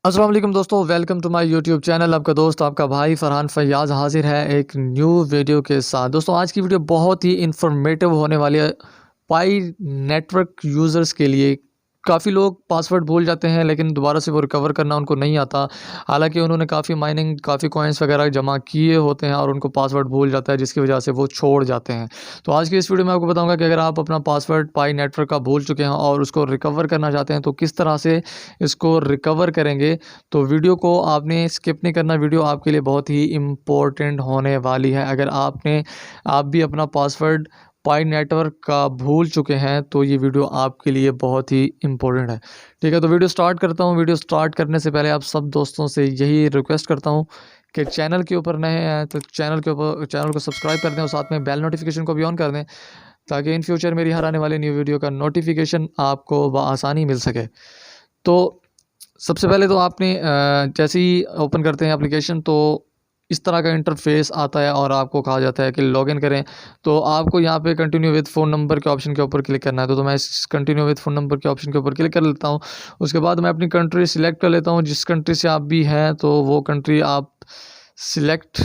अस्सलाम वालेकुम दोस्तों, welcome to my YouTube channel. आपका दोस्त आपका भाई फरहान फैयाज़ हाजिर है एक न्यू वीडियो के साथ। दोस्तों आज की वीडियो बहुत ही इंफॉर्मेटिव होने वाली है पाई नेटवर्क यूज़र्स के लिए। काफ़ी लोग पासवर्ड भूल जाते हैं लेकिन दोबारा से वो रिकवर करना उनको नहीं आता। हालांकि उन्होंने काफ़ी माइनिंग काफ़ी कॉइन्स वगैरह जमा किए होते हैं और उनको पासवर्ड भूल जाता है, जिसकी वजह से वो छोड़ जाते हैं। तो आज की इस वीडियो में आपको बताऊंगा कि अगर आप अपना पासवर्ड पाई नेटवर्क का भूल चुके हैं और उसको रिकवर करना चाहते हैं तो किस तरह से इसको रिकवर करेंगे। तो वीडियो को आपने स्किप नहीं करना, वीडियो आपके लिए बहुत ही इम्पोर्टेंट होने वाली है। अगर आप भी अपना पासवर्ड पाई नेटवर्क का भूल चुके हैं तो ये वीडियो आपके लिए बहुत ही इम्पोर्टेंट है। ठीक है, तो वीडियो स्टार्ट करता हूँ। वीडियो स्टार्ट करने से पहले आप सब दोस्तों से यही रिक्वेस्ट करता हूँ कि चैनल के ऊपर नए हैं तो चैनल को सब्सक्राइब कर दें और साथ में बेल नोटिफिकेशन को भी ऑन कर दें, ताकि इन फ्यूचर मेरी हर आने वाली न्यू वीडियो का नोटिफिकेशन आपको बआसानी मिल सके। तो सबसे पहले तो आपने जैसे ही ओपन करते हैं एप्लीकेशन तो इस तरह का इंटरफेस आता है और आपको कहा जाता है कि लॉगिन करें। तो आपको यहाँ पे कंटिन्यू विद फ़ोन नंबर के ऑप्शन के ऊपर क्लिक करना है। तो मैं इस कंटिन्यू विद फ़ोन नंबर के ऑप्शन के ऊपर क्लिक कर लेता हूँ। उसके बाद मैं अपनी कंट्री सिलेक्ट कर लेता हूँ। जिस कंट्री से आप भी हैं तो वो कंट्री आप सिलेक्ट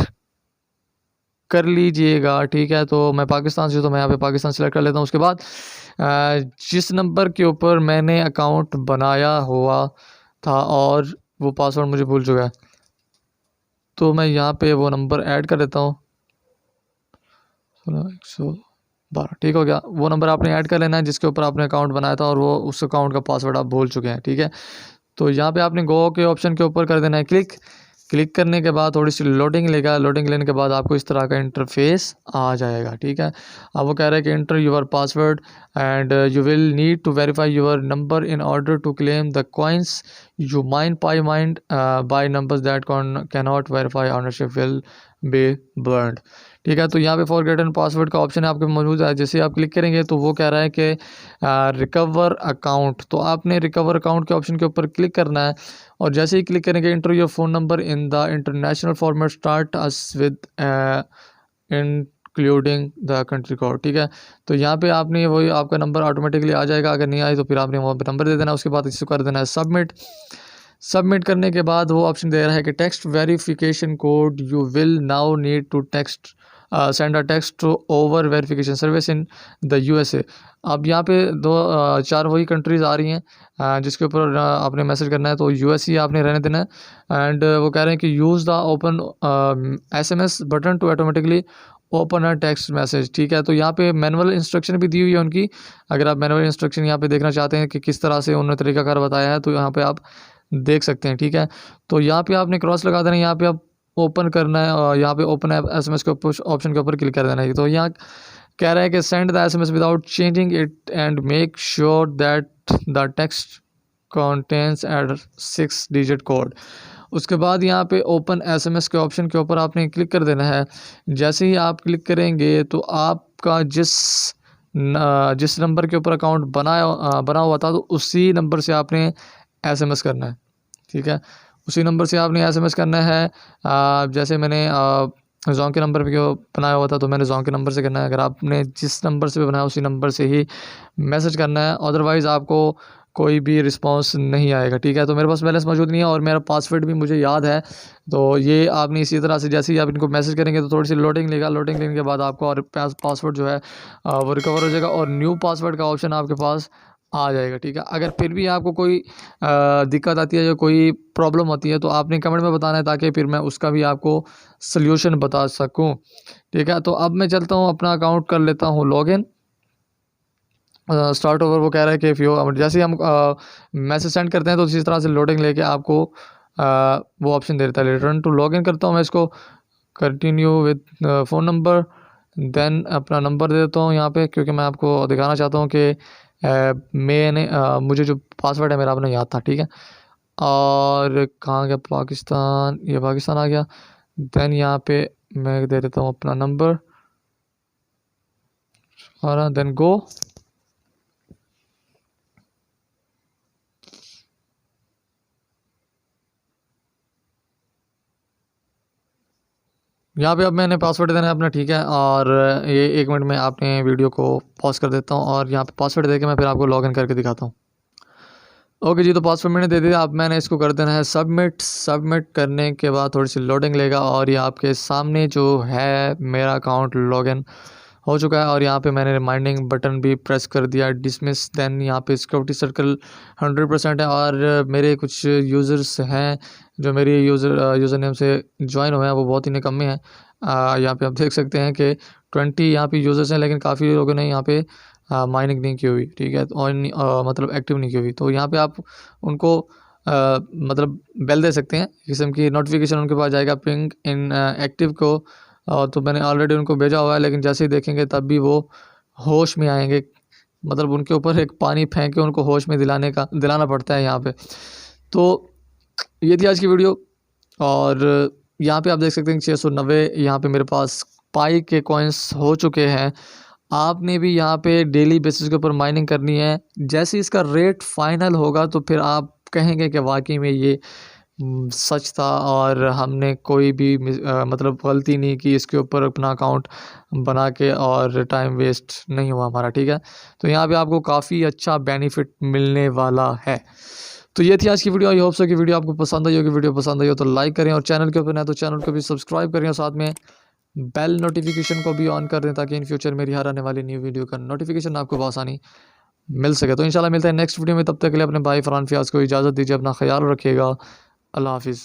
कर लीजिएगा। ठीक है, तो मैं पाकिस्तान से हूँ तो मैं यहाँ पे पाकिस्तान सेलेक्ट कर लेता हूँ। उसके बाद जिस नंबर के ऊपर मैंने अकाउंट बनाया हुआ था और वो पासवर्ड मुझे भूल चुका है, तो मैं यहाँ पे वो नंबर ऐड कर देता हूँ। 112 ठीक हो गया। वो नंबर आपने ऐड कर लेना है जिसके ऊपर आपने अकाउंट बनाया था और वो उस अकाउंट का पासवर्ड आप भूल चुके हैं। ठीक है, तो यहाँ पे आपने गो के ऑप्शन के ऊपर कर देना है क्लिक। क्लिक करने के बाद थोड़ी सी लोडिंग लेगा। लोडिंग लेने के बाद आपको इस तरह का इंटरफेस आ जाएगा। ठीक है, अब वो कह रहा है कि enter your password and you will need to verify your number in order to claim the coins you mine Pi mined by numbers that can not verify ownership will be burned. ठीक है, तो यहाँ पे forgotten password का option आपके मौजूद है। जैसे आप क्लिक करेंगे तो वो कह रहा है कि रिकवर अकाउंट, तो आपने रिकवर अकाउंट के ऑप्शन के ऊपर क्लिक करना है। और जैसे ही क्लिक करेंगे inter your phone number in the international format start us with including the country code. ठीक है, तो यहाँ पे आपने वही आपका नंबर ऑटोमेटिकली आ जाएगा। अगर नहीं आए तो फिर आपने वो नंबर दे देना। उसके बाद इसको कर देना है सबमिट। सबमिट करने के बाद वो ऑप्शन दे रहा है कि text verification code you will now need to text send a text over verification service in the USA. अब यहाँ पे चार वही कंट्रीज़ आ रही हैं जिसके ऊपर आपने मैसेज करना है। तो यूएसए आपने रहने देना है एंड वो कह रहे हैं कि use the open SMS button to automatically open a text message. ठीक है, तो यहाँ पे मैनुअल इंस्ट्रक्शन भी दी हुई है उनकी। अगर आप मैनुअल इंस्ट्रक्शन यहाँ पे देखना चाहते हैं कि किस तरह से उन्होंने तरीकाकार बताया है तो यहाँ पे आप देख सकते हैं। ठीक है, तो यहाँ पे आपने क्रॉस लगा देना है, यहाँ पे आप ओपन करना है और यहाँ पे ओपन ऐप एसएमएस के ऊपर ऑप्शन के ऊपर क्लिक कर देना है। तो यहाँ कह रहा है कि send the SMS without changing it and make sure that the text contains at 6 digit code. उसके बाद यहाँ पे ओपन एसएमएस के ऑप्शन के ऊपर आपने क्लिक कर देना है। जैसे ही आप क्लिक करेंगे तो आपका जिस नंबर के ऊपर अकाउंट बना हुआ था तो उसी नंबर से आपने एसएमएस करना है। ठीक है, उसी नंबर से आपने एसएमएस करना है। जैसे मैंने जोंग के नंबर पे बनाया हुआ था तो मैंने जोंग के नंबर से करना है। अगर आपने जिस नंबर से भी बनाया उसी नंबर से ही मैसेज करना है, अदरवाइज़ आपको कोई भी रिस्पांस नहीं आएगा। ठीक है, तो मेरे पास बैलेंस मौजूद नहीं है और मेरा पासवर्ड भी मुझे याद है। तो ये आपने इसी तरह से जैसे ही आप इनको मैसेज करेंगे तो थोड़ी सी लोडिंग लेगा। लोडिंग लेने के बाद आपको और पासवर्ड जो है वो रिकवर हो जाएगा और न्यू पासवर्ड का ऑप्शन आपके पास आ जाएगा। ठीक है, अगर फिर भी आपको कोई दिक्कत आती है या कोई प्रॉब्लम होती है तो आपने कमेंट में बताना है ताकि फिर मैं उसका भी आपको सल्यूशन बता सकूं। ठीक है, तो अब मैं चलता हूं अपना अकाउंट कर लेता हूं लॉगिन। स्टार्ट ओवर वो कह रहा है कि इफ़ यू जैसे ही हम मैसेज सेंड करते हैं तो इसी तरह से लोडिंग लेके आपको वो ऑप्शन दे देता है। रिटर्न टू लॉगिन करता हूँ मैं इसको, continue with phone number, then अपना नंबर दे देता हूँ यहाँ पे, क्योंकि मैं आपको दिखाना चाहता हूँ कि मुझे जो पासवर्ड है मेरा अपना याद था। ठीक है, और कहाँ गया पाकिस्तान, ये पाकिस्तान आ गया। देन यहाँ पे मैं दे देता हूँ अपना नंबर और देन गो। यहाँ पे अब मैंने पासवर्ड देना है अपना, ठीक है। और ये 1 मिनट में आपने वीडियो को पॉज़ कर देता हूँ और यहाँ पे पासवर्ड दे के मैं फिर आपको लॉगिन करके दिखाता हूँ। ओके जी, तो पासवर्ड मैंने दे दिया। अब मैंने इसको कर देना है सबमिट। सबमिट करने के बाद थोड़ी सी लोडिंग लेगा और ये आपके सामने जो है मेरा अकाउंट लॉगिन हो चुका है। और यहाँ पे मैंने रिमाइंडिंग बटन भी प्रेस कर दिया, डिसमिस। देन यहाँ पे सिक्योरिटी सर्कल 100% है और मेरे कुछ यूज़र्स हैं जो मेरी यूज़र नेम से ज्वाइन हुए हैं, वो बहुत ही निकम्मे हैं। यहाँ पे आप देख सकते हैं कि 20 यहाँ पे यूज़र्स हैं, लेकिन काफ़ी लोगों ने यहाँ पे माइनिंग नहीं की हुई, ठीक है। और मतलब एक्टिव नहीं की हुई। तो यहाँ पे आप उनको मतलब बेल दे सकते हैं, किस्म की नोटिफिकेशन उनके पास जाएगा पिंग इन एक्टिव को। तो मैंने ऑलरेडी उनको भेजा हुआ है, लेकिन जैसे ही देखेंगे तब भी वो होश में आएंगे। मतलब उनके ऊपर एक पानी फेंक के उनको होश में दिलाना पड़ता है यहाँ पे। तो ये थी आज की वीडियो। और यहाँ पे आप देख सकते हैं 690 यहाँ पे मेरे पास पाई के कॉइन्स हो चुके हैं। आपने भी यहाँ पे डेली बेसिस के ऊपर माइनिंग करनी है। जैसे इसका रेट फाइनल होगा तो फिर आप कहेंगे कि वाकई में ये सच था और हमने कोई भी मतलब गलती नहीं की इसके ऊपर अपना अकाउंट बना के, और टाइम वेस्ट नहीं हुआ हमारा, ठीक है। तो यहाँ पे आपको काफ़ी अच्छा बेनिफिट मिलने वाला है। तो ये थी आज की वीडियो। आई होप सो कि वीडियो आपको पसंद आई होगी। वीडियो पसंद आई हो तो लाइक करें और चैनल के ऊपर ना तो चैनल को भी सब्सक्राइब करें और साथ में बेल नोटिफिकेशन को भी ऑन कर दें, ताकि इन फ्यूचर मेरी हर आने वाली न्यू वीडियो का नोटिफिकेशन आपको बआसानी मिल सके। तो इंशाल्लाह मिलते हैं नेक्स्ट वीडियो में। तब तक के लिए अपने भाई फरहान फयाज को इजाज़त दीजिए। अपना ख्याल रखिएगा। अल्लाह हाफिज़।